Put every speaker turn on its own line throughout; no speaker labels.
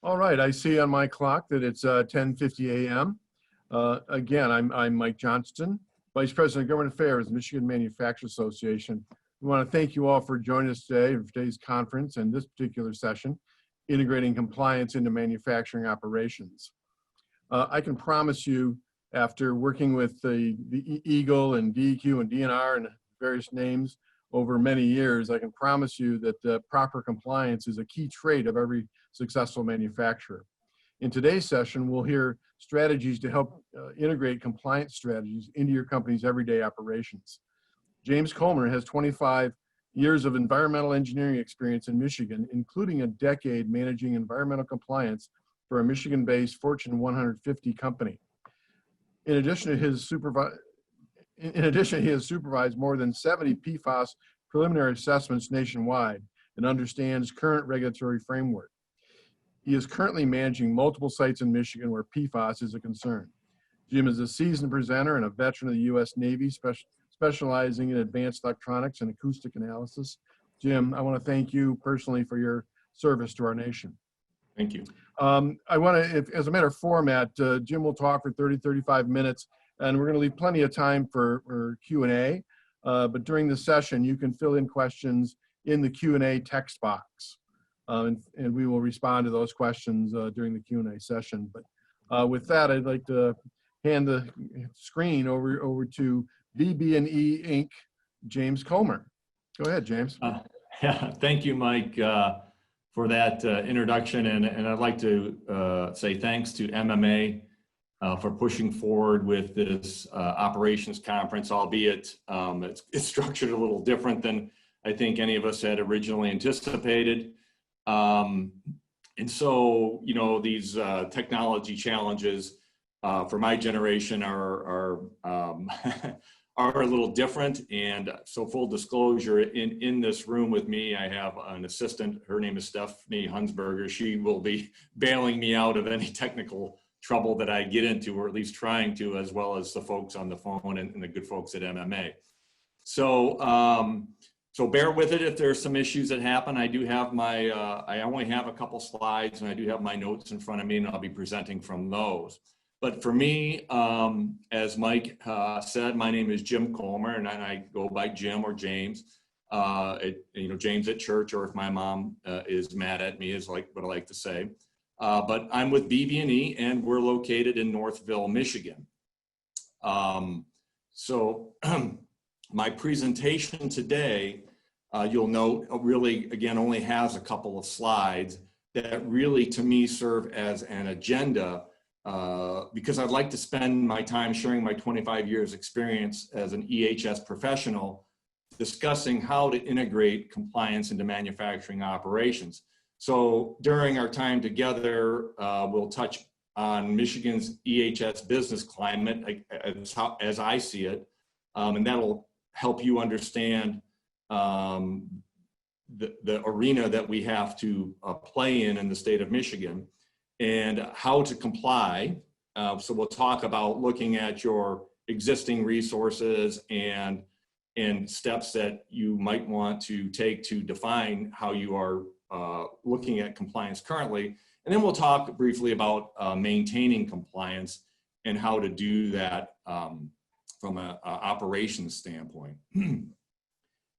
All right, I see on my clock that it's 10:50 a.m. Again, I'm Mike Johnston, Vice President of Government Affairs, Michigan Manufacturers Association. We want to thank you all for joining us today for today's conference and this particular session, Integrating Compliance into Manufacturing Operations. I can promise you, after working with the Eagle and DEQ and DNR and various names over many years, I can promise you that proper compliance is a key trait of every successful manufacturer. In today's session, we'll hear strategies to help integrate compliance strategies into your company's everyday operations. James Colmer has 25 years of environmental engineering experience in Michigan, including a decade managing environmental compliance for a Michigan-based Fortune 150 company. In addition, he has supervised more than 70 PFAS preliminary assessments nationwide and understands current regulatory framework. He is currently managing multiple sites in Michigan where PFAS is a concern. Jim is a seasoned presenter and a veteran of the U.S. Navy, specializing in advanced electronics and acoustic analysis. Jim, I want to thank you personally for your service to our nation.
Thank you.
I want to, as a matter of format, Jim will talk for 30-35 minutes, and we're going to leave plenty of time for Q&A. But during the session, you can fill in questions in the Q&A text box, and we will respond to those questions during the Q&A session. But with that, I'd like to hand the screen over to BB&E Inc. James Colmer. Go ahead, James.
Yeah, thank you, Mike, for that introduction, and I'd like to say thanks to MMA for pushing forward with this operations conference, albeit it's structured a little different than I think any of us had originally anticipated. And so, you know, these technology challenges for my generation are are a little different. And so, full disclosure, in this room with me, I have an assistant. Her name is Stephanie Hunsberger. She will be bailing me out of any technical trouble that I get into, or at least trying to, as well as the folks on the phone and the good folks at MMA. So, so bear with it if there's some issues that happen. I do have my, I only have a couple slides, and I do have my notes in front of me, and I'll be presenting from those. But for me, as Mike said, my name is Jim Colmer, and I go by Jim or James. James at church, or if my mom is mad at me, is like what I like to say. But I'm with BB&E, and we're located in Northville, Michigan. So my presentation today, you'll note, really, again, only has a couple of slides that really, to me, serve as an agenda, because I'd like to spend my time sharing my 25 years experience as an EH&S professional, discussing how to integrate compliance into manufacturing operations. So during our time together, we'll touch on Michigan's EH&S business climate as I see it, and that'll help you understand the arena that we have to play in the state of Michigan, and how to comply. So we'll talk about looking at your existing resources and steps that you might want to take to define how you are looking at compliance currently. And then we'll talk briefly about maintaining compliance and how to do that from an operations standpoint.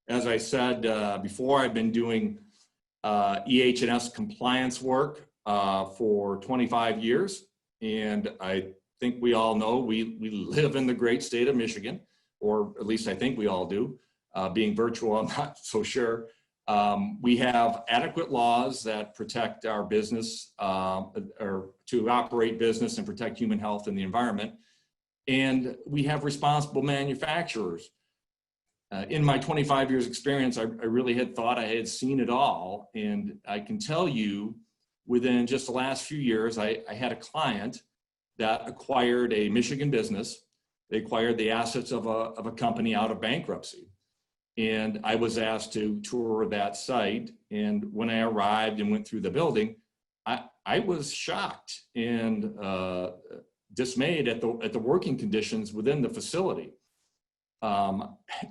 As I said before, I've been doing EH&S compliance work for 25 years. And I think we all know we live in the great state of Michigan, or at least I think we all do. Being virtual, I'm not so sure. We have adequate laws that protect our business, or to operate business and protect human health and the environment. And we have responsible manufacturers. In my 25 years experience, I really had thought I had seen it all. And I can tell you, within just the last few years, I had a client that acquired a Michigan business. They acquired the assets of a company out of bankruptcy. And I was asked to tour that site. And when I arrived and went through the building, I was shocked and dismayed at the working conditions within the facility.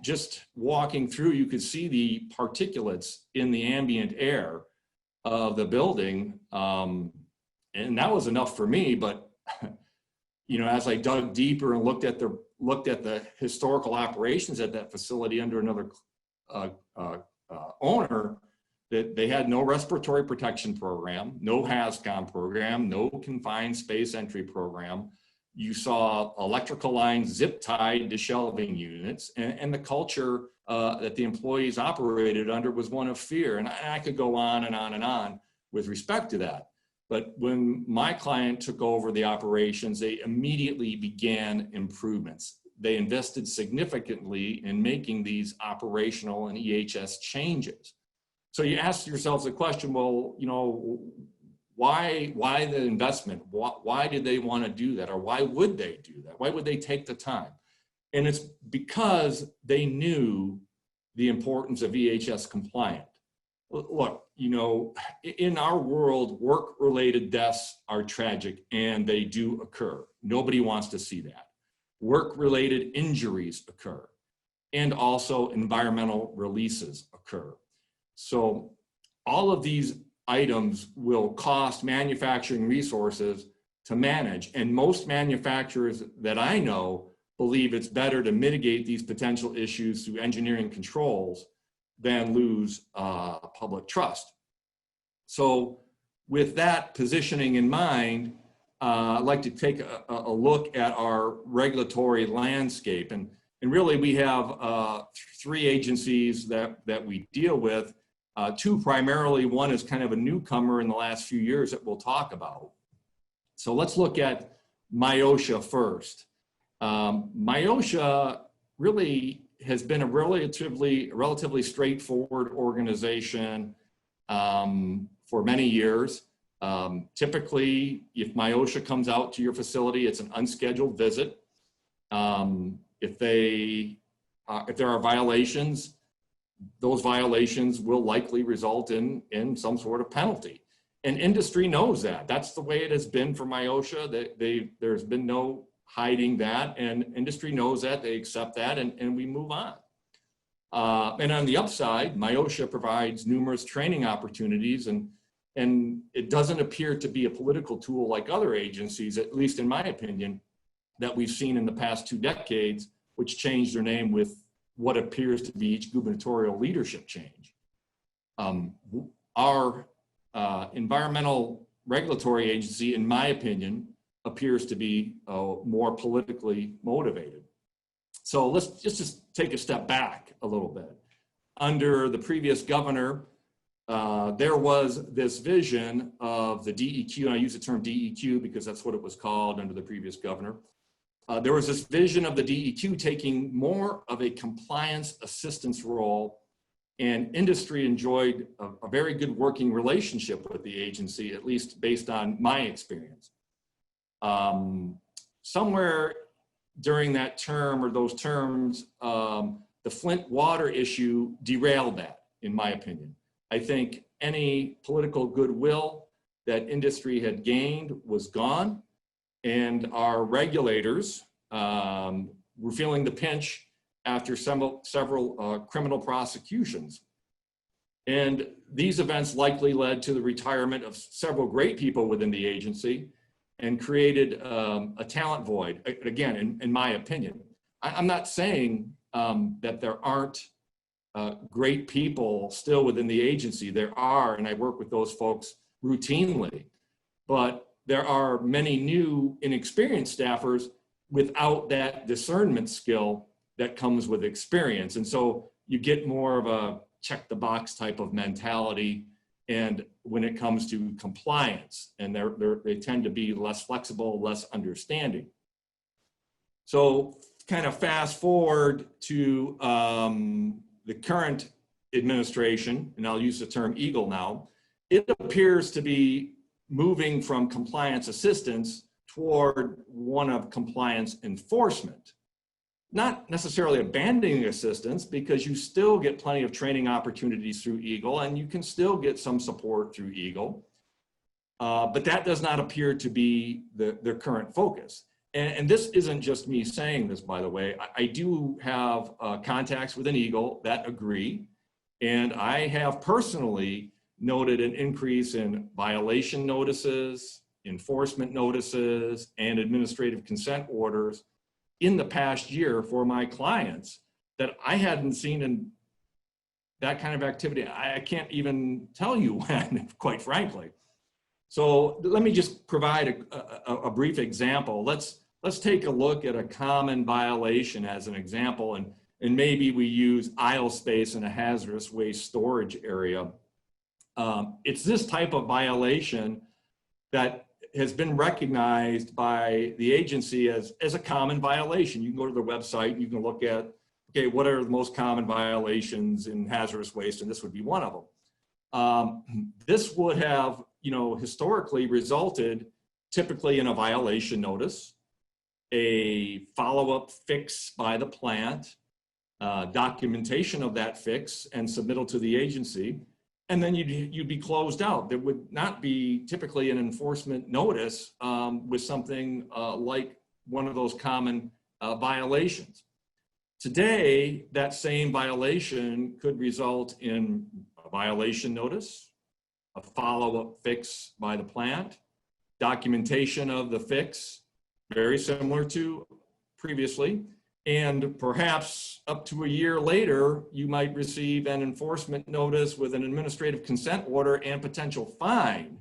Just walking through, you could see the particulates in the ambient air of the building And that was enough for me, but as I dug deeper and looked at the historical operations at that facility under another owner, that they had no respiratory protection program, no HAZCOM program, no confined space entry program. You saw electrical lines zip tied to shelving units, and the culture that the employees operated under was one of fear. And I could go on and on and on with respect to that. But when my client took over the operations, they immediately began improvements. They invested significantly in making these operational and EH&S changes. So you ask yourselves the question, well, why the investment? Why did they want to do that? Or why would they do that? Why would they take the time? And it's because they knew the importance of EH&S compliant. Look, in our world, work-related deaths are tragic, and they do occur. Nobody wants to see that. Work-related injuries occur, and also environmental releases occur. So all of these items will cost manufacturing resources to manage, and most manufacturers that I know believe it's better to mitigate these potential issues through engineering controls than lose public trust. So with that positioning in mind, I'd like to take a look at our regulatory landscape. And really we have 3 agencies that we deal with, 2 primarily. One is kind of a newcomer in the last few years that we'll talk about. So let's look at MIOSHA first. MIOSHA really has been a relatively straightforward organization for many years. Typically, if MIOSHA comes out to your facility, it's an unscheduled visit. If there are violations, those violations will likely result in some sort of penalty. And industry knows that. That's the way it has been for MIOSHA. There's been no hiding that, and industry knows that, they accept that, and we move on. And on the upside, MIOSHA provides numerous training opportunities, and it doesn't appear to be a political tool like other agencies, at least in my opinion, that we've seen in the past 2 decades, which changed their name with what appears to be each gubernatorial leadership change. Our environmental regulatory agency, in my opinion, appears to be more politically motivated. So let's just take a step back a little bit. Under the previous governor, there was this vision of the DEQ, and I use the term DEQ because that's what it was called under the previous governor. There was this vision of the DEQ taking more of a compliance assistance role, and industry enjoyed a very good working relationship with the agency, at least based on my experience. Somewhere during that term or those terms, the Flint water issue derailed that, in my opinion. I think any political goodwill that industry had gained was gone, and our regulators were feeling the pinch after several criminal prosecutions. And these events likely led to the retirement of several great people within the agency and created a talent void, again, in my opinion. I'm not saying that there aren't great people still within the agency. There are, and I work with those folks routinely, but there are many new inexperienced staffers without that discernment skill that comes with experience. And so you get more of a check the box type of mentality. And when it comes to compliance, and they tend to be less flexible, less understanding. So kind of fast forward to the current administration, and I'll use the term EAGLE now, it appears to be moving from compliance assistance toward one of compliance enforcement. Not necessarily abandoning assistance, because you still get plenty of training opportunities through EAGLE, and you can still get some support through EAGLE. But that does not appear to be their current focus. And this isn't just me saying this, by the way. I do have contacts within EAGLE that agree, and I have personally noted an increase in violation notices, enforcement notices, and administrative consent orders in the past year for my clients that I hadn't seen in that kind of activity. I can't even tell you when, quite frankly. So let me just provide a brief example. Let's take a look at a common violation as an example, and maybe we use aisle space in a hazardous waste storage area. It's this type of violation that has been recognized by the agency as a common violation. You can go to their website, you can look at, okay, what are the most common violations in hazardous waste, and this would be one of them. This would have, historically resulted typically in a violation notice, a follow-up fix by the plant, documentation of that fix and submittal to the agency, and then you'd be closed out. There would not be typically an enforcement notice with something like one of those common violations. Today, that same violation could result in a violation notice, a follow-up fix by the plant, documentation of the fix, very similar to previously, and perhaps up to a year later, you might receive an enforcement notice with an administrative consent order and potential fine.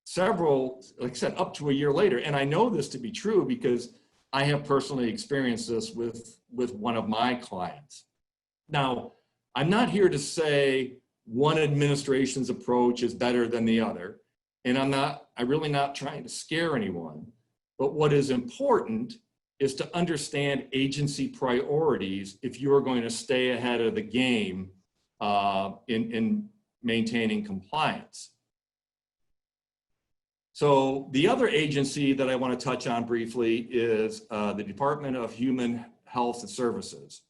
Several, like I said, up to a year later. And I know this to be true because I have personally experienced this with one of my clients. Now, I'm not here to say one administration's approach is better than the other. And I'm really not trying to scare anyone. But what is important is to understand agency priorities if you're going to stay ahead of the game in maintaining compliance. So the other agency that I want to touch on briefly is the Department of Human Health and Services,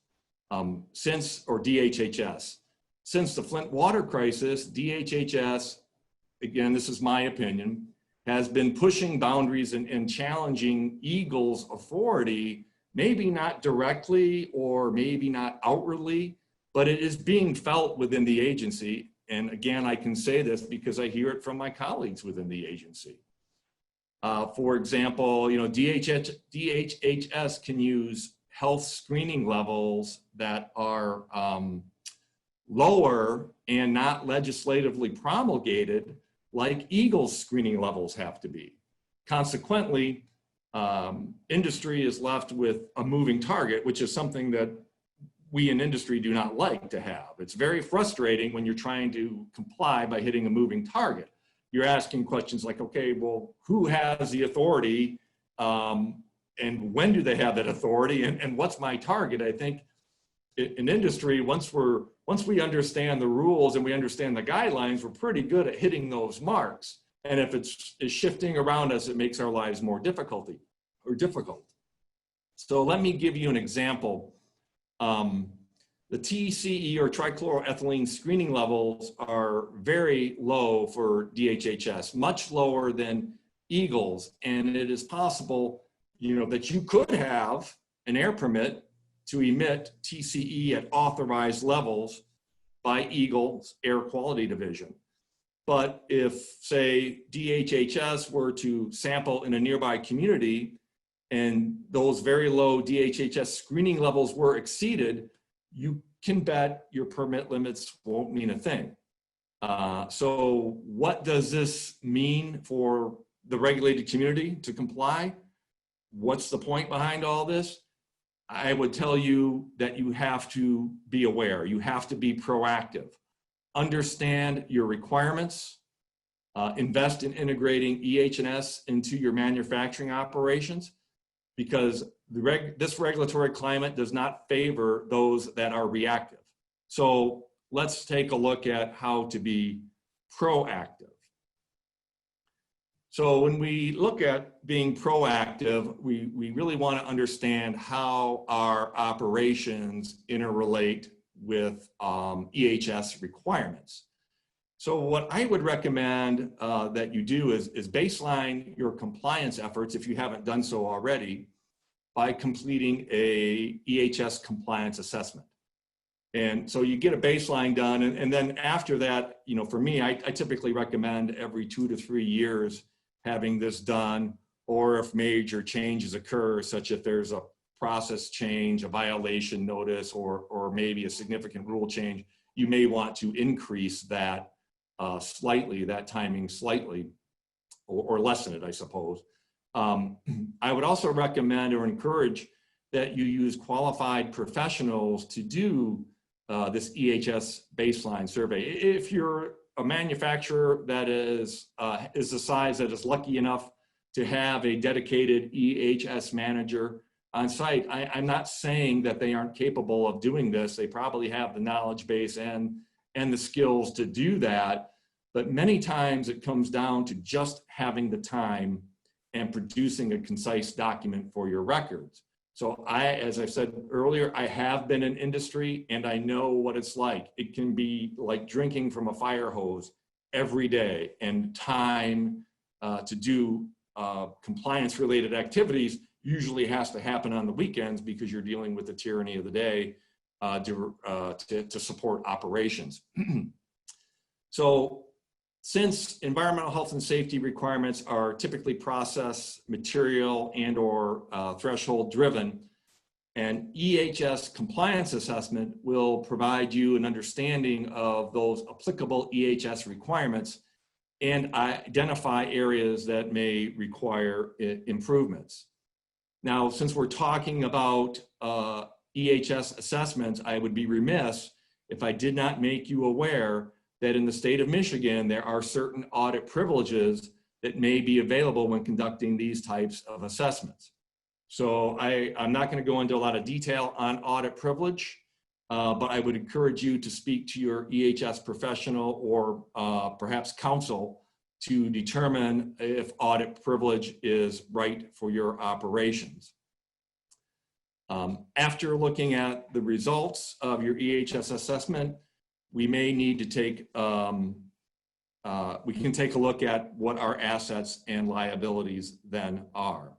or DHHS. Since the Flint water crisis, DHHS, again, this is my opinion, has been pushing boundaries and challenging Eagle's authority, maybe not directly or maybe not outwardly, but it is being felt within the agency. And again, I can say this because I hear it from my colleagues within the agency. For example, DHHS can use health screening levels that are lower and not legislatively promulgated, like Eagle's screening levels have to be. Consequently, industry is left with a moving target, which is something that we in industry do not like to have. It's very frustrating when you're trying to comply by hitting a moving target. You're asking questions like, okay, well, who has the authority and when do they have that authority and what's my target? I think in industry, once we understand the rules and we understand the guidelines, we're pretty good at hitting those marks. And if it's shifting around us, it makes our lives more difficult. So let me give you an example. The TCE or trichloroethylene screening levels are very low for DHHS, much lower than Eagle's. And it is possible, that you could have an air permit to emit TCE at authorized levels by Eagle's Air Quality Division. But if, say, DHHS were to sample in a nearby community and those very low DHHS screening levels were exceeded, you can bet your permit limits won't mean a thing. So what does this mean for the regulated community to comply? What's the point behind all this? I would tell you that you have to be aware. You have to be proactive. Understand your requirements. Invest in integrating EH&S into your manufacturing operations, because this regulatory climate does not favor those that are reactive. So let's take a look at how to be proactive. So when we look at being proactive, we really want to understand how our operations interrelate with EH&S requirements. So what I would recommend that you do is baseline your compliance efforts, if you haven't done so already, by completing a EH&S compliance assessment. And so you get a baseline done, and then after that, you know, for me, I typically recommend every 2 to 3 years having this done, or if major changes occur, such if there's a process change, a violation notice, or maybe a significant rule change, you may want to increase that slightly, that timing slightly, or lessen it, I suppose. I would also recommend or encourage that you use qualified professionals to do this EH&S baseline survey. If you're a manufacturer that is the size that is lucky enough to have a dedicated EH&S manager on site, I'm not saying that they aren't capable of doing this. They probably have the knowledge base and the skills to do that. But many times it comes down to just having the time and producing a concise document for your records. So as I said earlier, I have been in industry and I know what it's like. It can be like drinking from a fire hose every day, and time to do compliance related activities usually has to happen on the weekends because you're dealing with the tyranny of the day to support operations. So since environmental health and safety requirements are typically process, material, and/or threshold driven, an EH&S compliance assessment will provide you an understanding of those applicable EH&S requirements and identify areas that may require improvements. Now, since we're talking about EH&S assessments, I would be remiss if I did not make you aware that in the state of Michigan, there are certain audit privileges that may be available when conducting these types of assessments. So I'm not going to go into a lot of detail on audit privilege, but I would encourage you to speak to your EH&S professional or perhaps counsel to determine if audit privilege is right for your operations. After looking at the results of your EH&S assessment, we may need to take, we can take a look at what our assets and liabilities then are.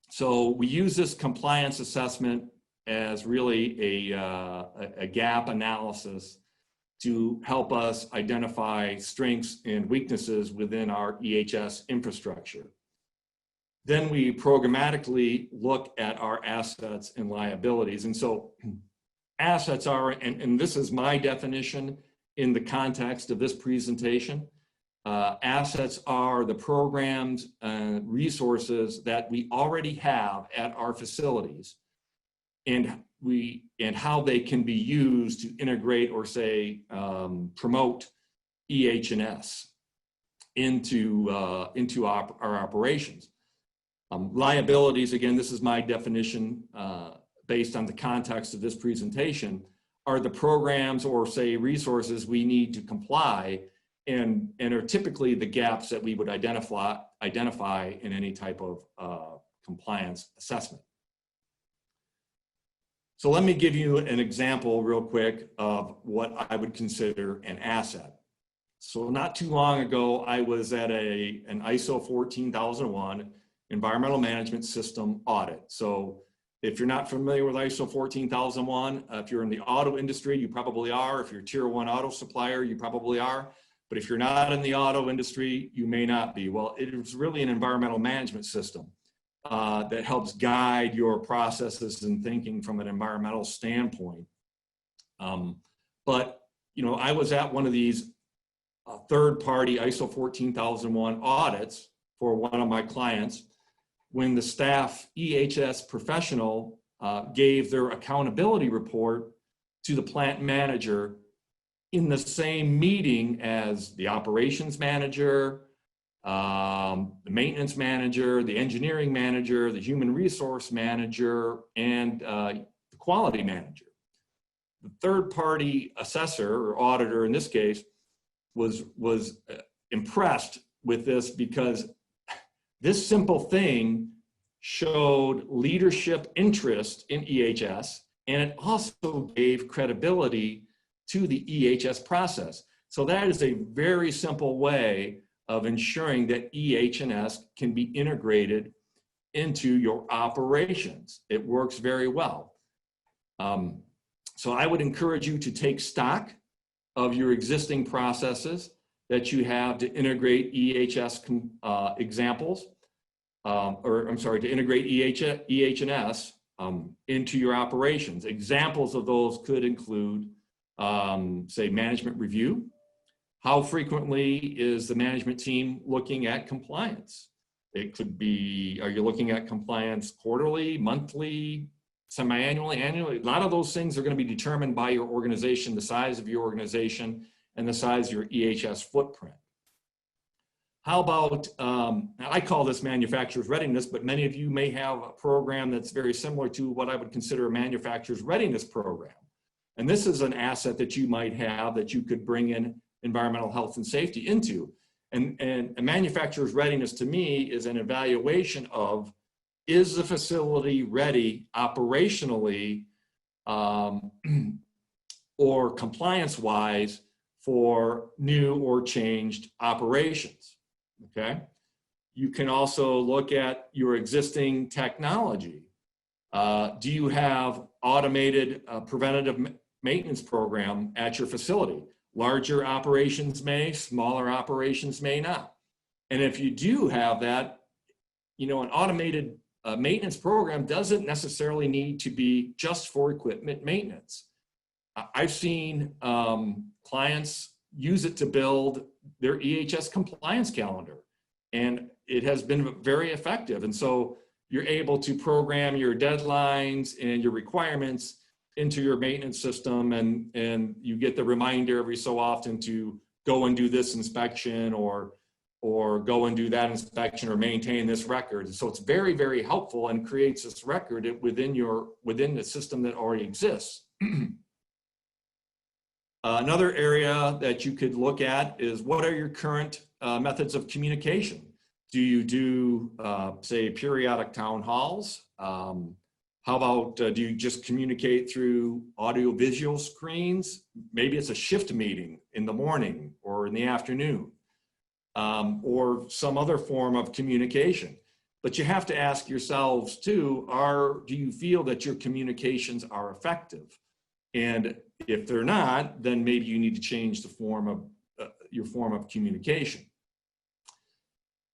So we use this compliance assessment as really a gap analysis to help us identify strengths and weaknesses within our EH&S infrastructure. Then we programmatically look at our assets and liabilities. And so assets are, and this is my definition in the context of this presentation, assets are the programs and resources that we already have at our facilities, and how they can be used to integrate or say promote EH&S into our operations. Liabilities, again, this is my definition based on the context of this presentation, are the programs or say resources we need to comply and are typically the gaps that we would identify in any type of compliance assessment. So let me give you an example real quick of what I would consider an asset. So not too long ago, I was at an ISO 14001 environmental management system audit. So if you're not familiar with ISO 14001, if you're in the auto industry, you probably are. If you're a tier 1 auto supplier, you probably are. But if you're not in the auto industry, you may not be. Well, it is really an environmental management system that helps guide your processes and thinking from an environmental standpoint. But, you know, I was at one of these third-party ISO 14001 audits for one of my clients when the staff EH&S professional gave their accountability report to the plant manager in the same meeting as the operations manager, the maintenance manager, the engineering manager, the human resource manager, and the quality manager. The third-party assessor or auditor in this case was impressed with this because this simple thing showed leadership interest in EH&S, and it also gave credibility to the EH&S process. So that is a very simple way of ensuring that EH&S can be integrated into your operations. It works very well. So I would encourage you to take stock of your existing processes that you have to integrate EH&S examples, to integrate EH&S into your operations. Examples of those could include, say, management review. How frequently is the management team looking at compliance? It could be, are you looking at compliance quarterly, monthly, semi-annually, annually? A lot of those things are going to be determined by your organization, the size of your organization, and the size of your EH&S footprint. How about, I call this manufacturer's readiness, but many of you may have a program that's very similar to what I would consider a manufacturer's readiness program. And this is an asset that you might have that you could bring in environmental health and safety into. And a manufacturer's readiness to me is an evaluation of, is the facility ready operationally or compliance-wise for new or changed operations, okay? You can also look at your existing technology. Do you have automated preventative maintenance program at your facility? Larger operations may, smaller operations may not. And if you do have that, you know, an automated maintenance program doesn't necessarily need to be just for equipment maintenance. I've seen clients use it to build their EH&S compliance calendar, and it has been very effective. And so you're able to program your deadlines and your requirements into your maintenance system, and you get the reminder every so often to go and do this inspection or go and do that inspection or maintain this record. So it's very, very helpful and creates this record within the system that already exists. Another area that you could look at is, what are your current methods of communication? Do you do, say, periodic town halls? How about, do you just communicate through audio-visual screens? Maybe it's a shift meeting in the morning or in the afternoon, or some other form of communication. But you have to ask yourselves too, do you feel that your communications are effective? And if they're not, then maybe you need to change the form of your form of communication.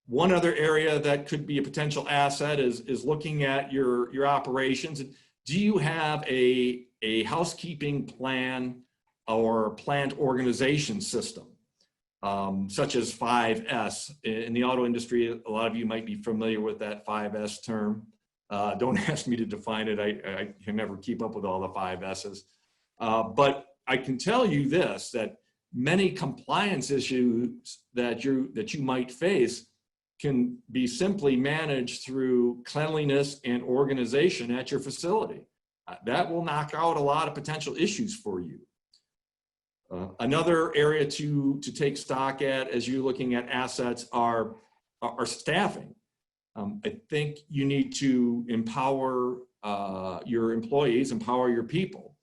One other area that could be a potential asset is looking at your operations. Do you have a housekeeping plan or plant organization system, such as 5S? In the auto industry, a lot of you might be familiar with that 5S term. Don't ask me to define it. I can never keep up with all the 5 S's. But I can tell you this, that many compliance issues that you might face can be simply managed through cleanliness and organization at your facility. That will knock out a lot of potential issues for you. Another area to take stock at as you're looking at assets are staffing. I think you need to empower your employees, empower your people.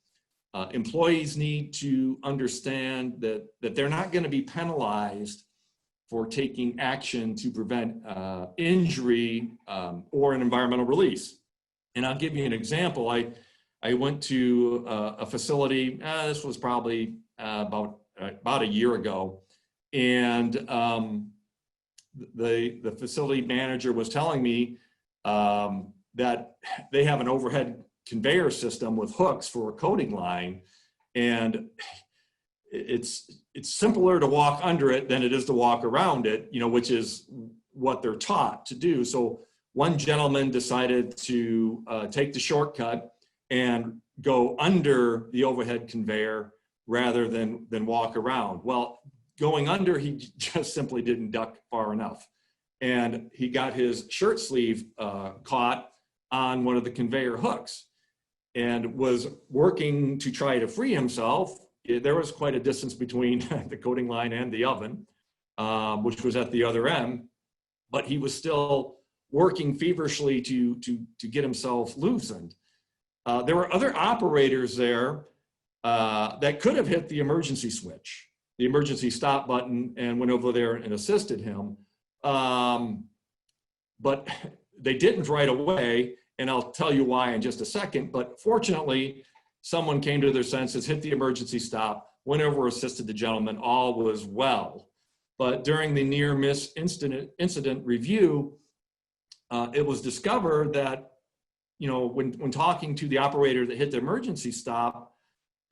Employees need to understand that they're not going to be penalized for taking action to prevent injury or an environmental release. And I'll give you an example. I went to a facility, this was probably about a year ago, and the facility manager was telling me that they have an overhead conveyor system with hooks for a coating line, and it's simpler to walk under it than it is to walk around it, you know, which is what they're taught to do. So one gentleman decided to take the shortcut and go under the overhead conveyor rather than walk around. Well, going under, he just simply didn't duck far enough. And he got his shirt sleeve caught on one of the conveyor hooks and was working to try to free himself. There was quite a distance between the coating line and the oven, which was at the other end, but he was still working feverishly to get himself loosened. There were other operators there that could have hit the emergency switch, the emergency stop button, and went over there and assisted him. But they didn't right away, and I'll tell you why in just a second. But fortunately, someone came to their senses, hit the emergency stop, went over, assisted the gentleman, all was well. But during the near miss incident review, it was discovered that, when talking to the operator that hit the emergency stop,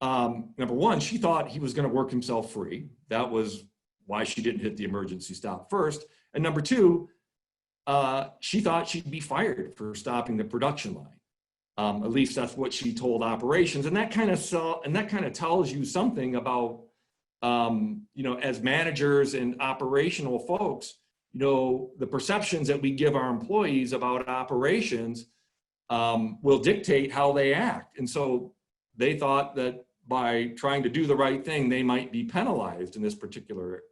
number one, she thought he was going to work himself free. That was why she didn't hit the emergency stop first. And number two, she thought she'd be fired for stopping the production line. At least that's what she told operations. And that kind of tells you something about, as managers and operational folks, the perceptions that we give our employees about operations will dictate how they act. And so they thought that by trying to do the right thing, they might be penalized in this particular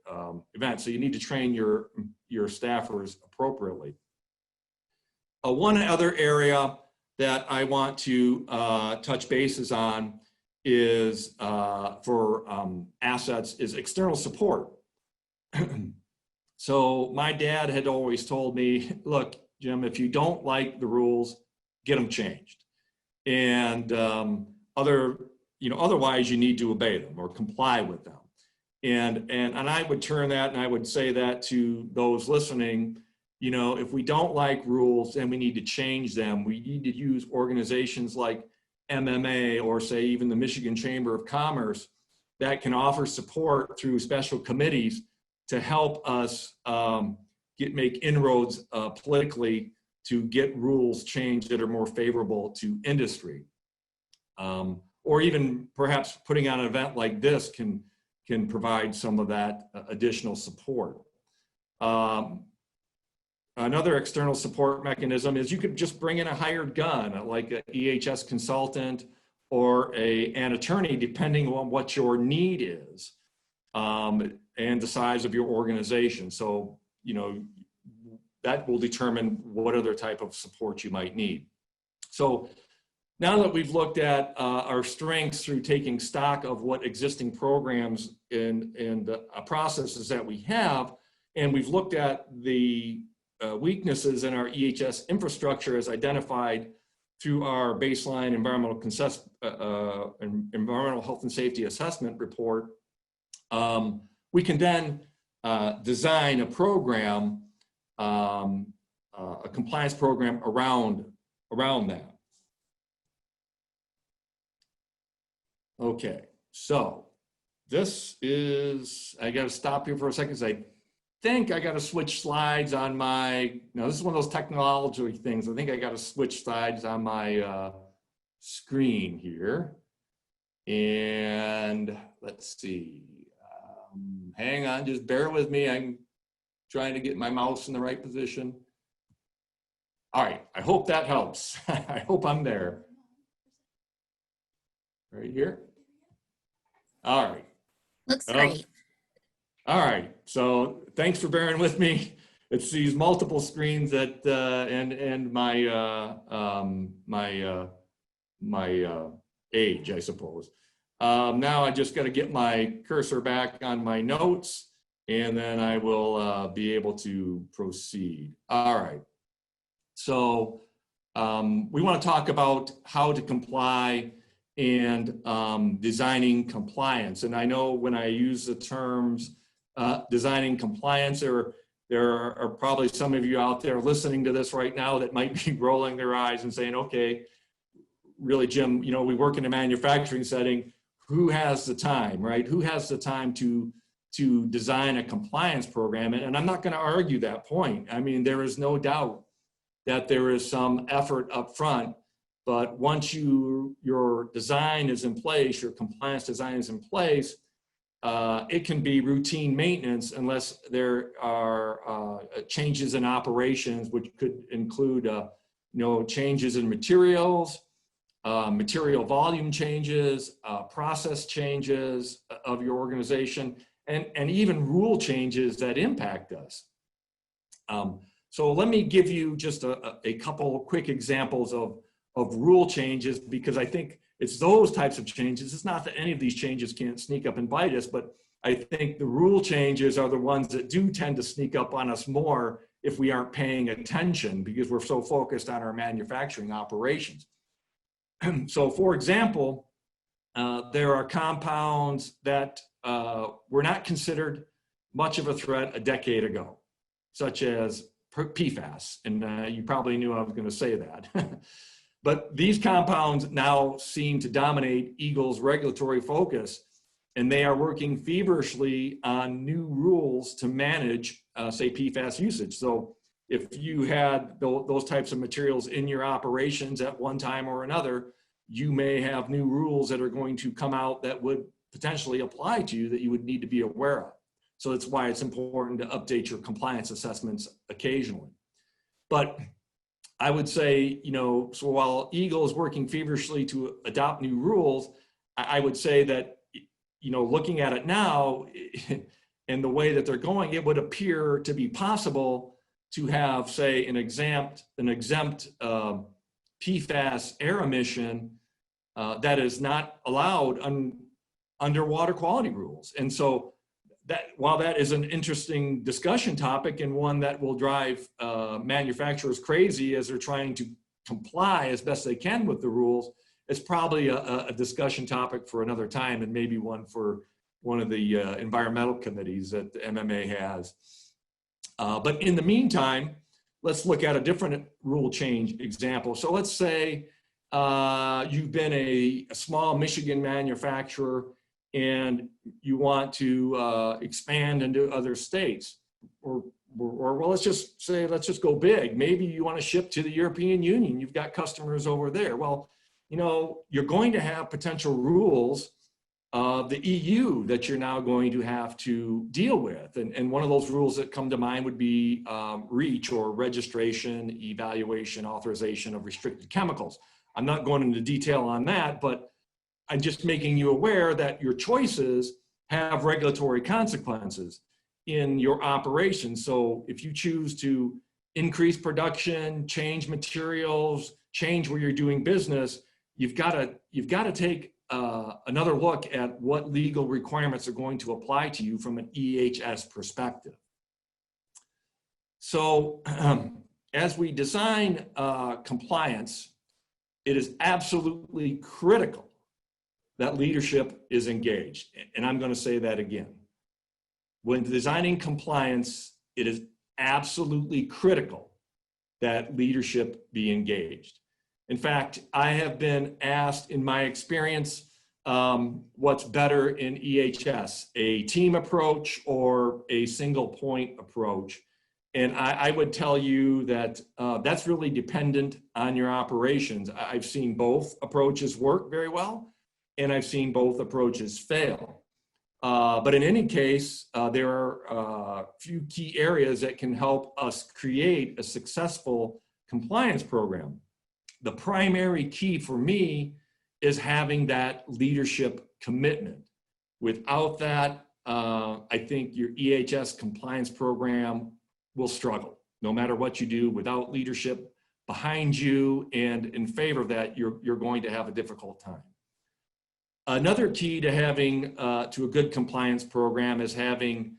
event. So you need to train your staffers appropriately. One other area that I want to touch bases on is for assets is external support. So my dad had always told me, look, Jim, if you don't like the rules, get them changed. And otherwise you need to obey them or comply with them. And I would turn that and I would say that to those listening, if we don't like rules, then we need to change them. We need to use organizations like MMA or say even the Michigan Chamber of Commerce that can offer support through special committees to help us make inroads politically to get rules changed that are more favorable to industry. Or even perhaps putting on an event like this can provide some of that additional support. Another external support mechanism is you could just bring in a hired gun, like an EH&S consultant or an attorney, depending on what your need is and the size of your organization. So, that will determine what other type of support you might need. So now that we've looked at our strengths through taking stock of what existing programs and processes that we have, and we've looked at the weaknesses in our EH&S infrastructure as identified through our baseline environmental health and safety assessment report, we can then design a program, a compliance program around that. Okay, so this is, I got to stop here for a second because I think I got to switch slides on my, this is one of those technology things. I think I got to switch slides on my screen here. And let's see, hang on, just bear with me. I'm trying to get my mouse in the right position. All right, I hope that helps. I hope I'm there. Right here. All right.
Looks great.
All right, so thanks for bearing with me. It's these multiple screens that and my age, I suppose. Now I just got to get my cursor back on my notes, and then I will be able to proceed. All right. So we want to talk about how to comply and designing compliance. And I know when I use the terms designing compliance, there are probably some of you out there listening to this right now that might be rolling their eyes and saying, okay, really, Jim, we work in a manufacturing setting. Who has the time, right? Who has the time to design a compliance program? And I'm not going to argue that point. I mean, there is no doubt that there is some effort up front, but once your design is in place, your compliance design is in place, it can be routine maintenance unless there are changes in operations, which could include changes in materials, material volume changes, process changes of your organization, and even rule changes that impact us. So let me give you just a couple quick examples of rule changes, because I think it's those types of changes. It's not that any of these changes can't sneak up and bite us, but I think the rule changes are the ones that do tend to sneak up on us more if we aren't paying attention, because we're so focused on our manufacturing operations. So for example, there are compounds that were not considered much of a threat a decade ago, such as PFAS. And you probably knew I was going to say that. But these compounds now seem to dominate Eagle's regulatory focus, and they are working feverishly on new rules to manage, say, PFAS usage. So if you had those types of materials in your operations at one time or another, you may have new rules that are going to come out that would potentially apply to you that you would need to be aware of. So that's why it's important to update your compliance assessments occasionally. But I would say, so while Eagle is working feverishly to adopt new rules, I would say that, looking at it now and the way that they're going, it would appear to be possible to have, say, an exempt PFAS air emission that is not allowed under water quality rules. And so that, while that is an interesting discussion topic and one that will drive manufacturers crazy as they're trying to comply as best they can with the rules, it's probably a discussion topic for another time, and maybe one for one of the environmental committees that the MMA has. But in the meantime, let's look at a different rule change example. So let's say you've been a small Michigan manufacturer and you want to expand into other states, or well, let's just go big. Maybe you want to ship to the European Union. You've got customers over there. Well, you're going to have potential rules of the EU that you're now going to have to deal with. And one of those rules that come to mind would be REACH, or Registration, Evaluation, Authorization of Restricted Chemicals. I'm not going into detail on that, but I'm just making you aware that your choices have regulatory consequences in your operation. So if you choose to increase production, change materials, change where you're doing business, you've got to take another look at what legal requirements are going to apply to you from an EH&S perspective. So as we design compliance, it is absolutely critical that leadership is engaged. And I'm going to say that again. When designing compliance, it is absolutely critical that leadership be engaged. In fact, I have been asked in my experience, what's better in EH&S, a team approach or a single point approach? And I would tell you that that's really dependent on your operations. I've seen both approaches work very well, and I've seen both approaches fail. But in any case, there are a few key areas that can help us create a successful compliance program. The primary key for me is having that leadership commitment. Without that, I think your EH&S compliance program will struggle. No matter what you do, without leadership behind you and in favor of that, you're going to have a difficult time. Another key to having to a good compliance program is having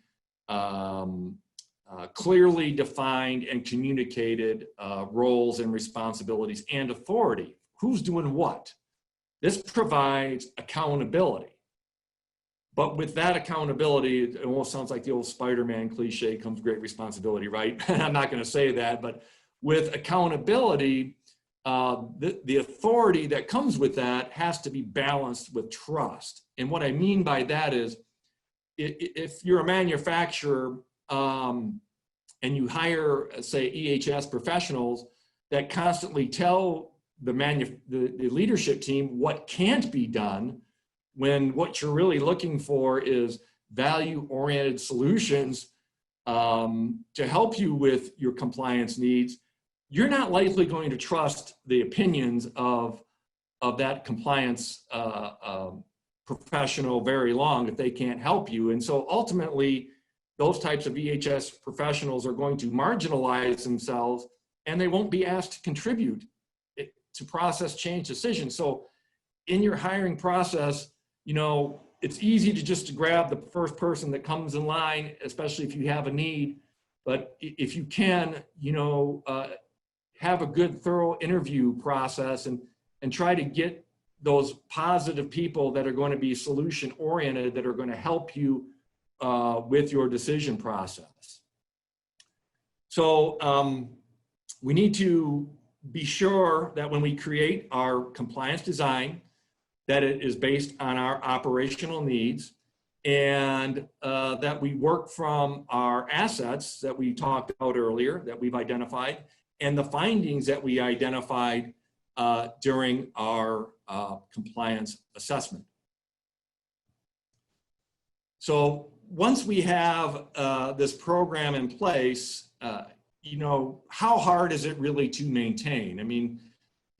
clearly defined and communicated roles and responsibilities and authority. Who's doing what? This provides accountability. But with that accountability, it almost sounds like the old Spider-Man cliche, comes great responsibility, right? I'm not going to say that, but with accountability, the authority that comes with that has to be balanced with trust. And what I mean by that is, if you're a manufacturer and you hire, say, EH&S professionals that constantly tell the leadership team what can't be done, when what you're really looking for is value-oriented solutions to help you with your compliance needs, you're not likely going to trust the opinions of that compliance professional very long if they can't help you. And so ultimately, those types of EH&S professionals are going to marginalize themselves, and they won't be asked to contribute to process change decisions. So in your hiring process, it's easy to just grab the first person that comes in line, especially if you have a need. But if you can, have a good, thorough interview process and try to get those positive people that are going to be solution oriented, that are going to help you with your decision process. So we need to be sure that when we create our compliance design, that it is based on our operational needs, and that we work from our assets that we talked about earlier, that we've identified, and the findings that we identified during our compliance assessment. So once we have this program in place, you know, how hard is it really to maintain? I mean,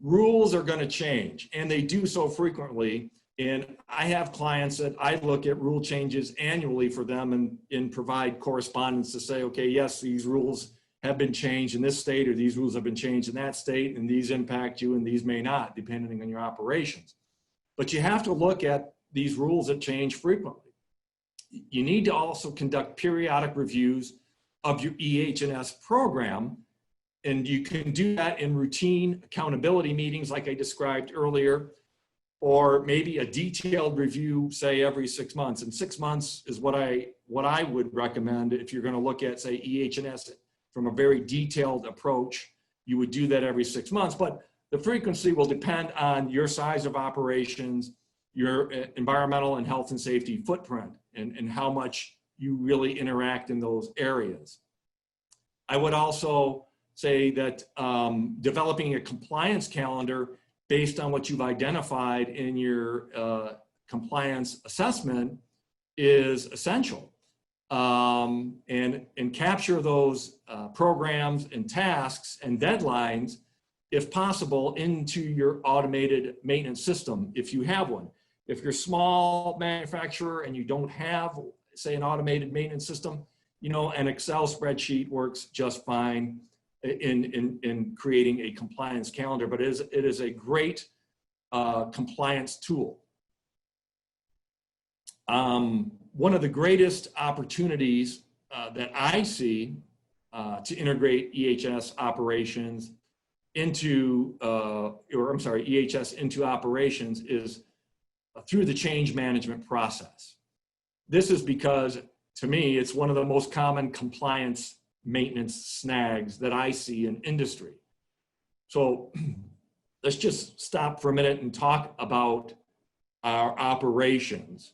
rules are going to change, and they do so frequently. And I have clients that I look at rule changes annually for them and provide correspondence to say, okay, yes, these rules have been changed in this state, or these rules have been changed in that state, and these impact you and these may not, depending on your operations. But you have to look at these rules that change frequently. You need to also conduct periodic reviews of your EH&S program, and you can do that in routine accountability meetings like I described earlier, or maybe a detailed review, say every 6 months. And 6 months is what I would recommend if you're going to look at, say, EH&S from a very detailed approach. You would do that every 6 months, but the frequency will depend on your size of operations, your environmental and health and safety footprint, and how much you really interact in those areas. I would also say that developing a compliance calendar based on what you've identified in your compliance assessment is essential. And capture those programs and tasks and deadlines, if possible, into your automated maintenance system, if you have one. If you're a small manufacturer and you don't have, say, an automated maintenance system, you know, an Excel spreadsheet works just fine in creating a compliance calendar, but it is a great compliance tool. One of the greatest opportunities that I see to integrate EH&S operations into, EH&S into operations is through the change management process. This is because, to me, it's one of the most common compliance maintenance snags that I see in industry. So let's just stop for a minute and talk about our operations.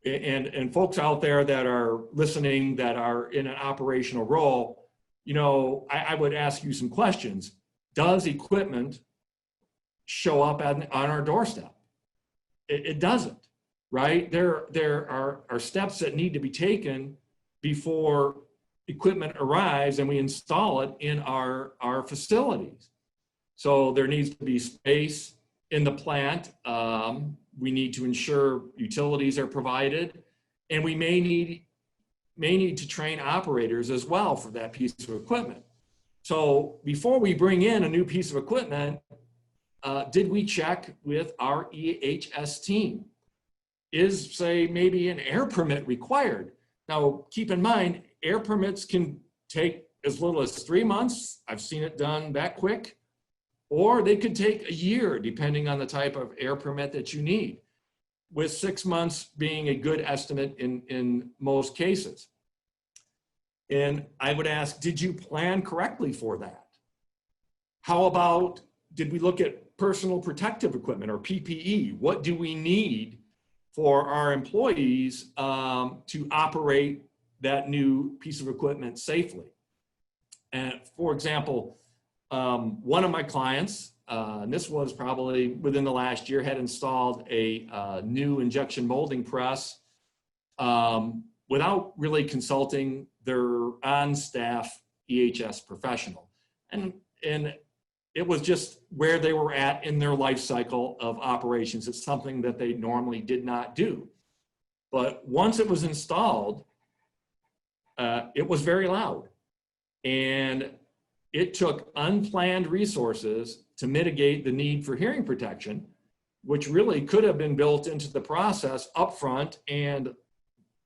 And folks out there that are listening that are in an operational role, you know, I would ask you some questions. Does equipment show up on our doorstep? It doesn't, right? There are steps that need to be taken before equipment arrives and we install it in our facilities. So there needs to be space in the plant. We need to ensure utilities are provided, and we may need to train operators as well for that piece of equipment. So before we bring in a new piece of equipment, did we check with our EH&S team? Is, say, maybe an air permit required? Now, keep in mind, air permits can take as little as 3 months. I've seen it done that quick. Or they could take a year, depending on the type of air permit that you need, with 6 months being a good estimate in most cases. And I would ask, did you plan correctly for that? How about, did we look at personal protective equipment, or PPE? What do we need for our employees to operate that new piece of equipment safely? And for example, one of my clients, and this was probably within the last year, had installed a new injection molding press without really consulting their on-staff EH&S professional. And it was just where they were at in their life cycle of operations. It's something that they normally did not do. But once it was installed, it was very loud. And it took unplanned resources to mitigate the need for hearing protection, which really could have been built into the process upfront and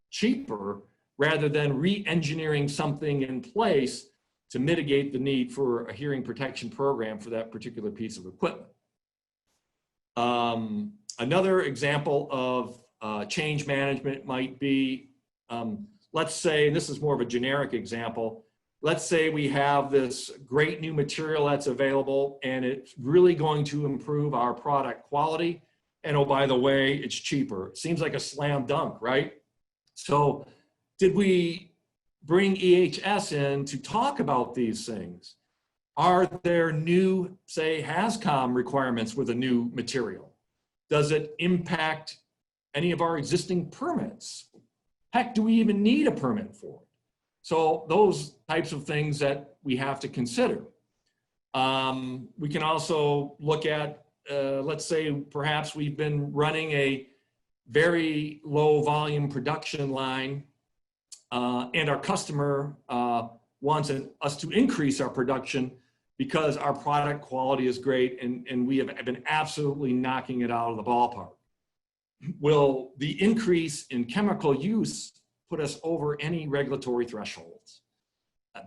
cheaper, rather than re-engineering something in place to mitigate the need for a hearing protection program for that particular piece of equipment. Another example of change management might be, let's say, and this is more of a generic example, let's say we have this great new material that's available and it's really going to improve our product quality. And oh, by the way, it's cheaper. It seems like a slam dunk, right? So did we bring EH&S in to talk about these things? Are there new, say, HAZCOM requirements with a new material? Does it impact any of our existing permits? Heck, do we even need a permit for it? So those types of things that we have to consider. We can also look at, let's say, perhaps we've been running a very low volume production line and our customer wants us to increase our production because our product quality is great and we have been absolutely knocking it out of the ballpark. Will the increase in chemical use put us over any regulatory thresholds?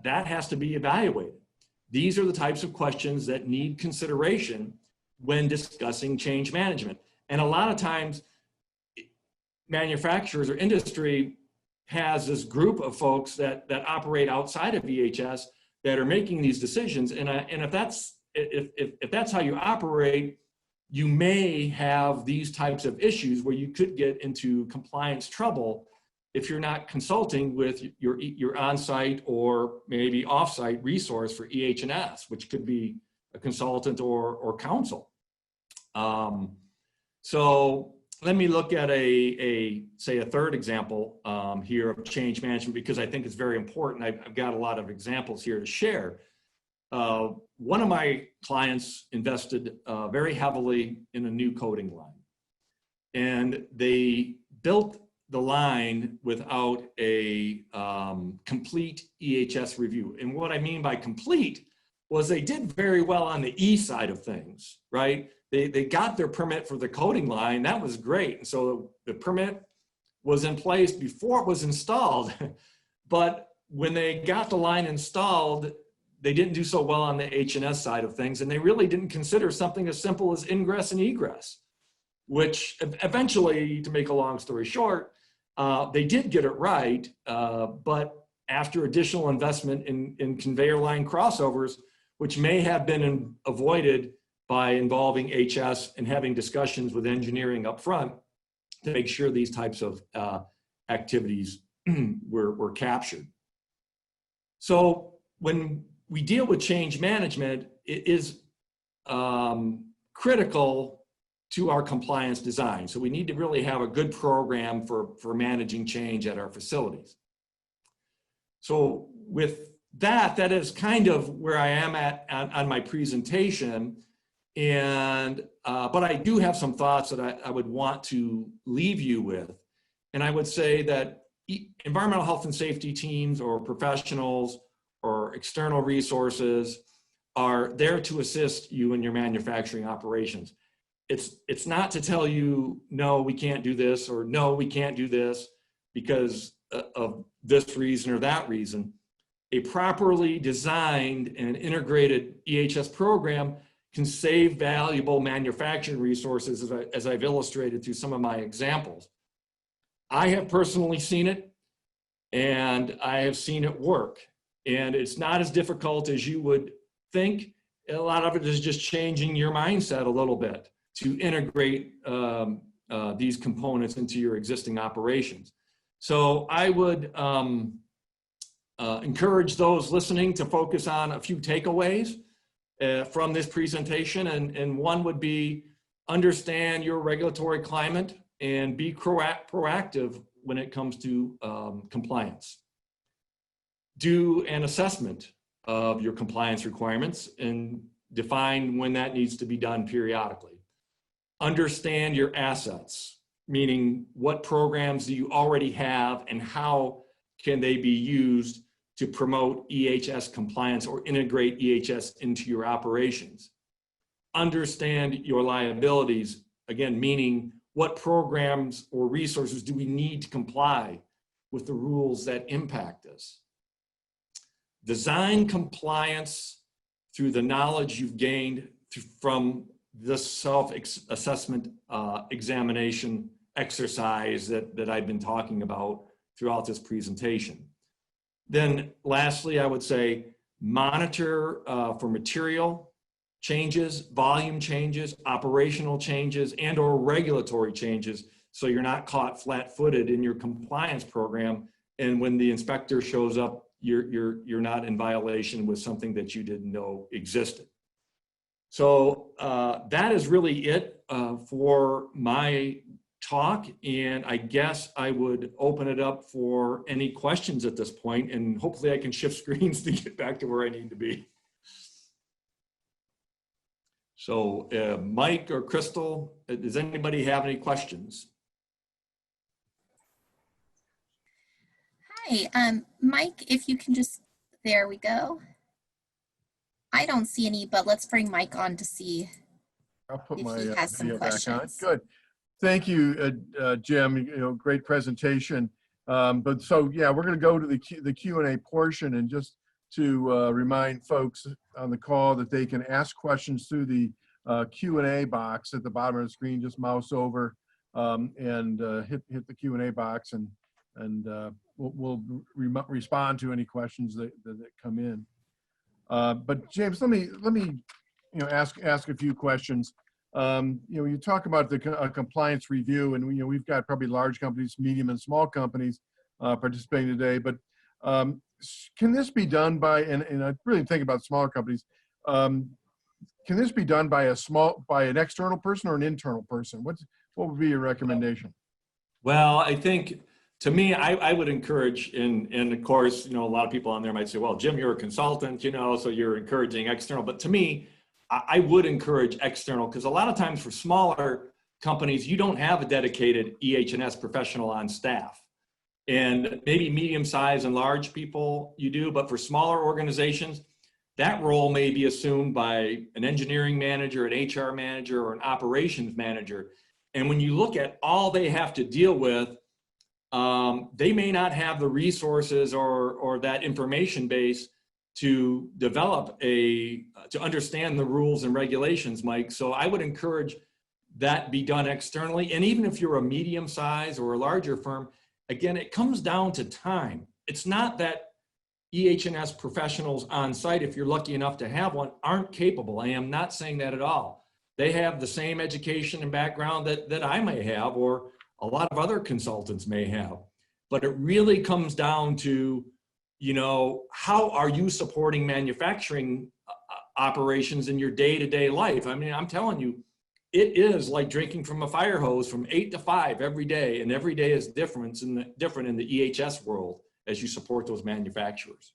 That has to be evaluated. These are the types of questions that need consideration when discussing change management. And a lot of times, manufacturers or industry has this group of folks that operate outside of EH&S that are making these decisions. And if that's how you operate, you may have these types of issues where you could get into compliance trouble if you're not consulting with your on-site or maybe off-site resource for EH&S, which could be a consultant or counsel. So let me look at say a third example here of change management, because I think it's very important. I've got a lot of examples here to share. One of my clients invested very heavily in a new coating line, and they built the line without a complete EH&S review. And what I mean by complete was they did very well on the E side of things, right? They got their permit for the coating line. That was great. And so the permit was in place before it was installed. But when they got the line installed, they didn't do so well on the H&S side of things. And they really didn't consider something as simple as ingress and egress, which eventually, to make a long story short, they did get it right. But after additional investment in conveyor line crossovers, which may have been avoided by involving HS and having discussions with engineering up front to make sure these types of activities were captured. So when we deal with change management, it is critical to our compliance design. So we need to really have a good program for managing change at our facilities. So with that is kind of where I am at on my presentation. And, but I do have some thoughts that I would want to leave you with. And I would say that environmental health and safety teams or professionals or external resources are there to assist you in your manufacturing operations. It's not to tell you, no, we can't do this, or no, we can't do this because of this reason or that reason. A properly designed and integrated EH&S program can save valuable manufacturing resources, as I've illustrated through some of my examples. I have personally seen it, and I have seen it work. And it's not as difficult as you would think. A lot of it is just changing your mindset a little bit to integrate these components into your existing operations. So I would encourage those listening to focus on a few takeaways from this presentation, and one would be understand your regulatory climate and be proactive when it comes to compliance. Do an assessment of your compliance requirements and define when that needs to be done periodically. Understand your assets, meaning what programs do you already have and how can they be used to promote EH&S compliance or integrate EH&S into your operations. Understand your liabilities, again, meaning what programs or resources do we need to comply with the rules that impact us. Design compliance through the knowledge you've gained from this self-assessment examination exercise that I've been talking about throughout this presentation. Then lastly, I would say monitor for material changes, volume changes, operational changes, and or regulatory changes, so you're not caught flat-footed in your compliance program, and when the inspector shows up, you're not in violation with something that you didn't know existed. So that is really it for my talk, and I guess I would open it up for any questions at this point, and hopefully I can shift screens to get back to where I need to be. So Mike or Crystal, does anybody have any questions?
Hi, Mike, if you can just, there we go. I don't see any, but let's bring Mike on to see
I'll put
if
my
he has some
video back on.
questions.
Good. Thank you, Jim. You know, great presentation. But so, yeah, we're going to go to the Q&A portion, and just to remind folks on the call that they can ask questions through the Q&A box at the bottom of the screen. Just mouse over and hit the Q&A box, and we'll respond to any questions that come in. But James, let me ask a few questions. You talk about the compliance review, and we've got probably large companies, medium and small companies participating today. But can this be done by, and I really think about smaller companies, can this be done by an external person or an internal person? What would be your recommendation?
Well, I think, to me, I would encourage, and of course, a lot of people on there might say, well, Jim, you're a consultant, so you're encouraging external. But to me, I would encourage external, because a lot of times for smaller companies, you don't have a dedicated EH&S professional on staff. And maybe medium-sized and large people you do, but for smaller organizations, that role may be assumed by an engineering manager, an HR manager, or an operations manager. And when you look at all they have to deal with, they may not have the resources or that information base to develop to understand the rules and regulations, Mike. So I would encourage that be done externally. And even if you're a medium size or a larger firm, again, it comes down to time. It's not that EH&S professionals on site, if you're lucky enough to have one, aren't capable. I am not saying that at all. They have the same education and background that I may have, or a lot of other consultants may have. But it really comes down to, how are you supporting manufacturing operations in your day-to-day life? I mean, I'm telling you, it is like drinking from a fire hose from 8 to 5 every day, and every day is different in the EHS world as you support those manufacturers.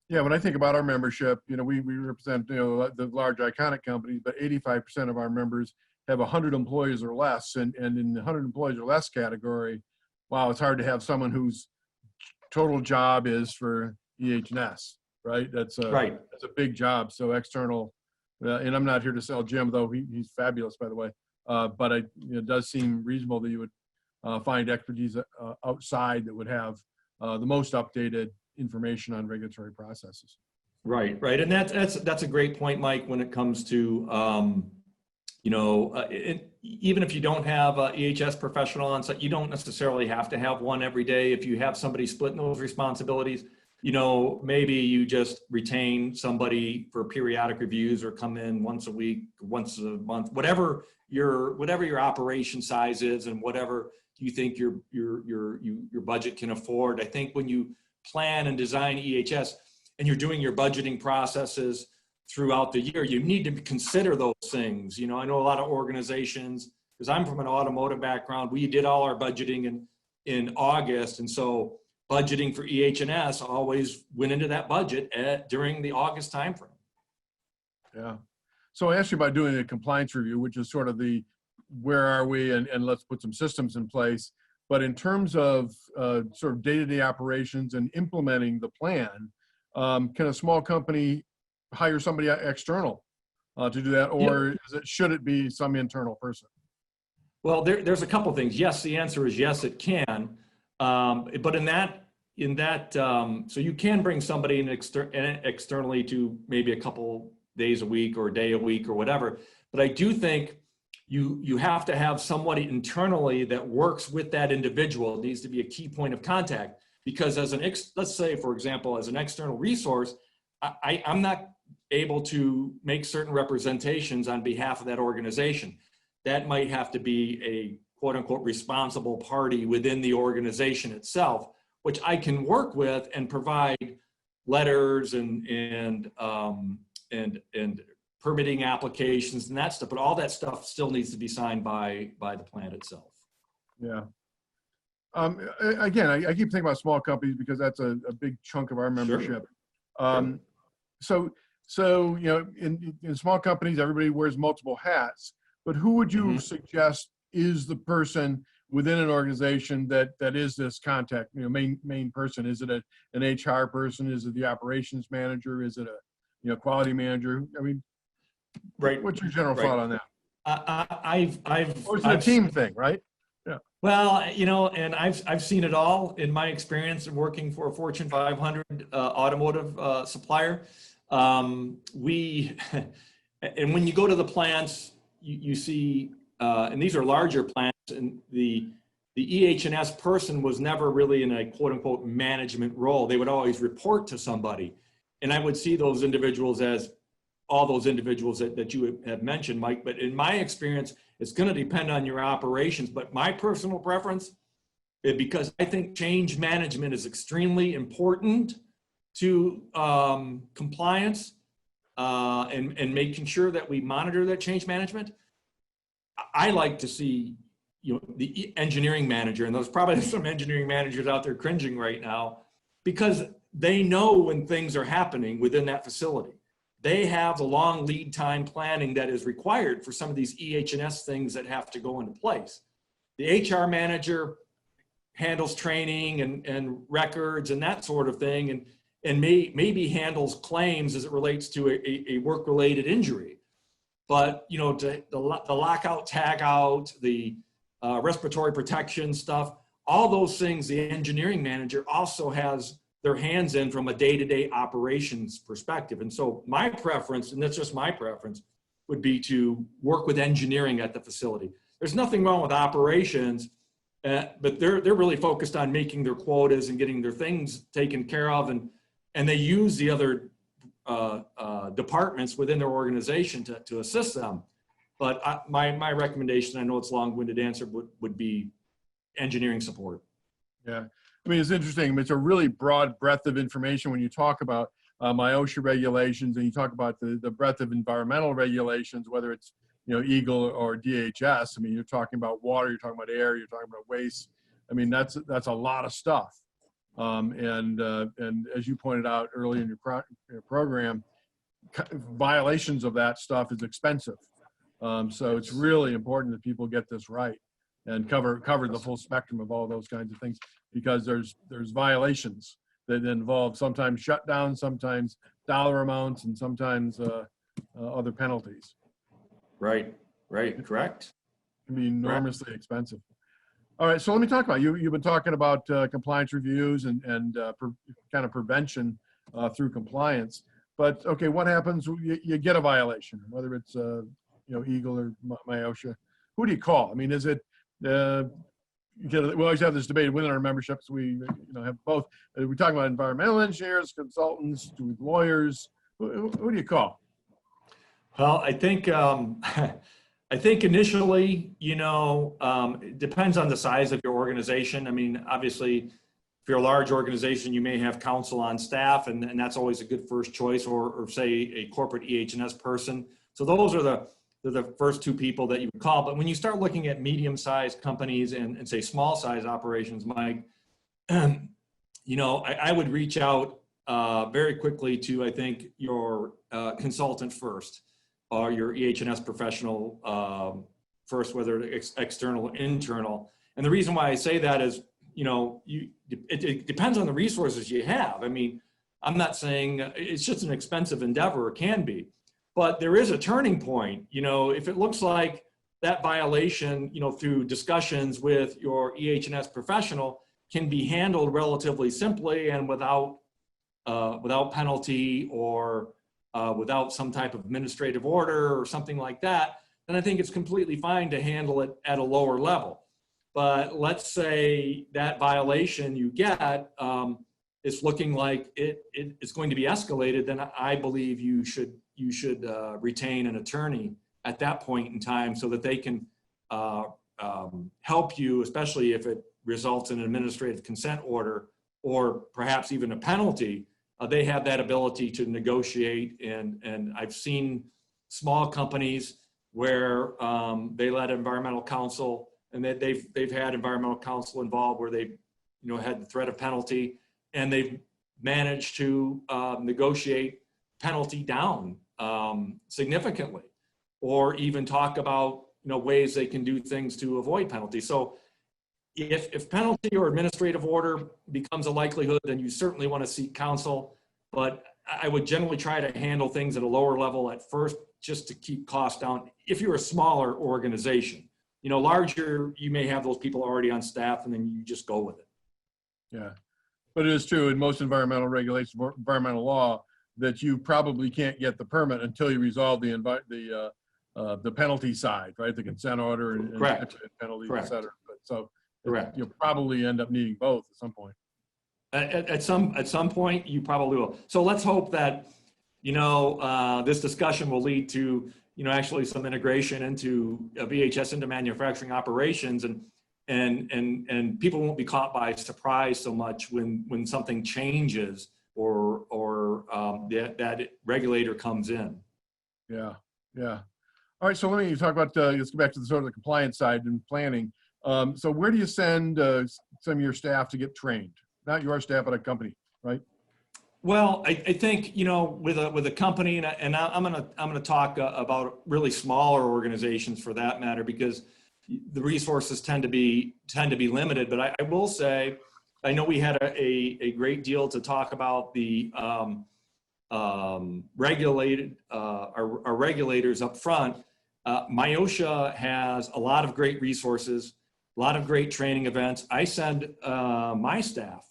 Yeah, when I think about our membership, we represent the large iconic companies, but 85% of our members have 100 employees or less, and in the 100 employees or less category, wow, it's hard to have someone whose total job is for EH&S, right? That's a big job. So external, and I'm not here to sell Jim, though he's fabulous, by the way. But it does seem reasonable that you would find expertise outside that would have the most updated information on regulatory processes.
Right, and that's a great point, Mike. When it comes to even if you don't have a EHS professional on site, you don't necessarily have to have one every day. If you have somebody splitting those responsibilities, maybe you just retain somebody for periodic reviews, or come in once a week, once a month, whatever your operation size is, and whatever you think your budget can afford. I think when you plan and design EHS and you're doing your budgeting processes throughout the year, you need to consider those things. I know a lot of organizations, because I'm from an automotive background, we did all our budgeting in August, and so budgeting for EH&S always went into that budget during the August timeframe. Yeah.
So I asked you about doing a compliance review, which is sort of the where are we, and let's put some systems in place. But in terms of sort of day-to-day operations and implementing the plan, can a small company hire somebody external to do that, or should it be some internal person?
Well, there's a couple things. Yes, the answer is yes, it can. But in that, so you can bring somebody in externally to maybe a couple days a week or a day a week or whatever. But I do think you have to have somebody internally that works with that individual. It needs to be a key point of contact, because as let's say, for example, as an external resource, I'm not able to make certain representations on behalf of that organization. That might have to be a quote unquote responsible party within the organization itself, which I can work with and provide letters and permitting applications and that stuff, but all that stuff still needs to be signed by the plant itself.
Yeah. Again, I keep thinking about small companies because that's a big chunk of our membership.
Sure.
So you know, in small companies, everybody wears multiple hats. But who would you suggest is the person within an organization that is this contact, you know, main person? Is it an HR person? Is it the operations manager? Is it a quality manager? I mean,
right.
What's your general thought on that?
Or
it's a team thing, right? Yeah.
Well, and I've seen it all in my experience of working for a Fortune 500 automotive supplier. And when you go to the plants, you see, and these are larger plants, and the EH&S person was never really in a quote unquote management role. They would always report to somebody. And I would see those individuals as all those individuals that you have mentioned, Mike. But in my experience, it's going to depend on your operations. But my personal preference, because I think change management is extremely important to compliance and making sure that we monitor that change management. I like to see the engineering manager, and there's probably some engineering managers out there cringing right now, because they know when things are happening within that facility. They have the long lead time planning that is required for some of these EH&S things that have to go into place. The HR manager handles training and records and that sort of thing, and maybe handles claims as it relates to a work-related injury. But the lockout, tag out, the respiratory protection stuff, all those things, the engineering manager also has their hands in from a day-to-day operations perspective. And so my preference, and that's just my preference, would be to work with engineering at the facility. There's nothing wrong with operations, but they're really focused on making their quotas and getting their things taken care of, and they use the other departments within their organization to assist them. But my recommendation, I know it's a long-winded answer, would be engineering support.
Yeah, I mean, it's interesting. I mean, it's a really broad breadth of information when you talk about OSHA regulations, and you talk about the breadth of environmental regulations, whether it's Eagle or DHS. I mean, you're talking about water, you're talking about air, you're talking about waste. I mean, that's a lot of stuff. And as you pointed out early in your program, violations of that stuff is expensive. So it's really important that people get this right and cover the full spectrum of all those kinds of things, because there's violations that involve sometimes shutdowns, sometimes dollar amounts, and sometimes other penalties.
Right, correct.
It can be enormously expensive. All right, so let me talk about you've been talking about compliance reviews and kind of prevention through compliance. But okay, what happens? You get a violation, whether it's Eagle or MyOSHA. Who do you call? I mean, is it we always have this debate within our memberships. We have both. We're talking about environmental engineers, consultants, lawyers. Who do you call?
Well, I think initially, it depends on the size of your organization. I mean, obviously, if you're a large organization, you may have counsel on staff, and that's always a good first choice, or say a corporate EH&S person. So those are the first two people that you would call. But when you start looking at medium-sized companies and say small-sized operations, Mike, I would reach out very quickly to, I think, your consultant first, or your EH&S professional first, whether it's external or internal. And the reason why I say that is, it depends on the resources you have. I mean, I'm not saying it's just an expensive endeavor, it can be, but there is a turning point. If it looks like that violation, through discussions with your EH&S professional, can be handled relatively simply and without penalty or without some type of administrative order or something like that, then I think it's completely fine to handle it at a lower level. But let's say that violation you get is looking like it's going to be escalated, then I believe you should retain an attorney at that point in time so that they can help you, especially if it results in an administrative consent order or perhaps even a penalty. They have that ability to negotiate, and I've seen small companies where they let environmental counsel, and that they've had environmental counsel involved where they, had the threat of penalty, and they've managed to negotiate penalty down significantly, or even talk about ways they can do things to avoid penalty. So if penalty or administrative order becomes a likelihood, then you certainly want to seek counsel. But I would generally try to handle things at a lower level at first, just to keep costs down. If you're a smaller organization, larger, you may have those people already on staff, and then you just go with it.
Yeah, but it is true in most environmental regulations, environmental law, that you probably can't get the permit until you resolve the penalty side, right? The consent order and
Correct.
penalties,
Correct.
et cetera. But so
Correct.
you'll probably end up needing both at some point.
At some point, you probably will. So let's hope that this discussion will lead to actually some integration into EH&S into manufacturing operations, and people won't be caught by surprise so much when something changes or that regulator comes in.
Yeah, yeah. All right, so let me talk about, let's go back to the sort of the compliance side and planning. So where do you send some of your staff to get trained? Not your staff, but a company, right?
Well, I think with a company, and I'm gonna talk about really smaller organizations for that matter, because the resources tend to be limited. But I will say, I know we had a great deal to talk about the regulators up front. MIOSHA has a lot of great resources, a lot of great training events. I send my staff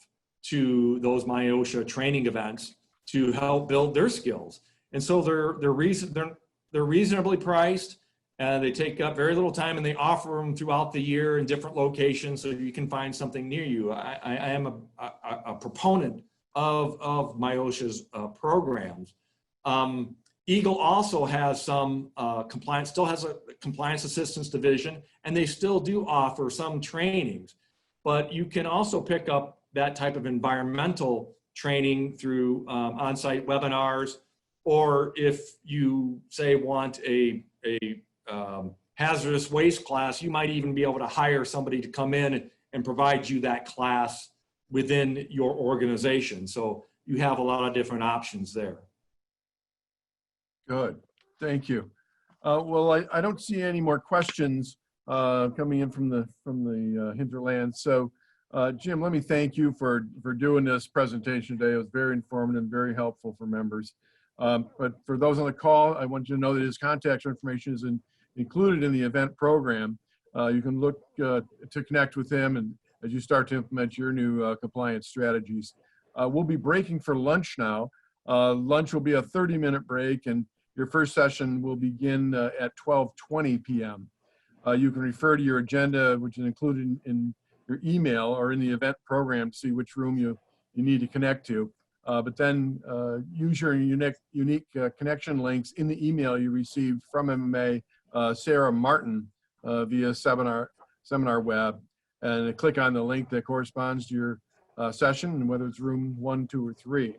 to those MIOSHA training events to help build their skills. And so they're reasonably priced, and they take up very little time, and they offer them throughout the year in different locations so you can find something near you. I am a proponent of MIOSHA's programs. Eagle also has some compliance, still has a compliance assistance division, and they still do offer some trainings. But you can also pick up that type of environmental training through on-site webinars, or if you say want a hazardous waste class, you might even be able to hire somebody to come in and provide you that class within your organization. So you have a lot of different options there.
Good, thank you. Well, I don't see any more questions coming in from the hinterland. So Jim, let me thank you for doing this presentation today. It was very informative and very helpful for members. But for those on the call, I want you to know that his contact information is included in the event program. You can look to connect with him, and as you start to implement your new compliance strategies. We'll be breaking for lunch now. Lunch will be a 30-minute break, and your first session will begin at 12:20 p.m. You can refer to your agenda, which is included in your email or in the event program, to see which room you need to connect to. But then use your unique connection links in the email you received from MMA Sarah Martin via seminar web, and click on the link that corresponds to your session, and whether it's room 1, 2, or 3.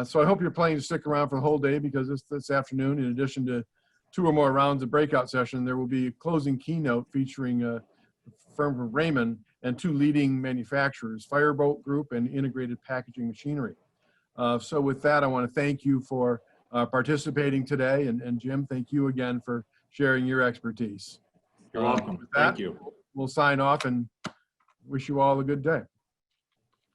So I hope you're planning to stick around for the whole day, because this afternoon, in addition to 2 or more rounds of breakout session, there will be a closing keynote featuring a firm from Raymond and 2 leading manufacturers, Firebolt Group and Integrated Packaging Machinery. So with that, I want to thank you for participating today, and Jim, thank you again for sharing your expertise.
You're welcome.
With that,
Thank you.
We'll sign off and wish you all a good day.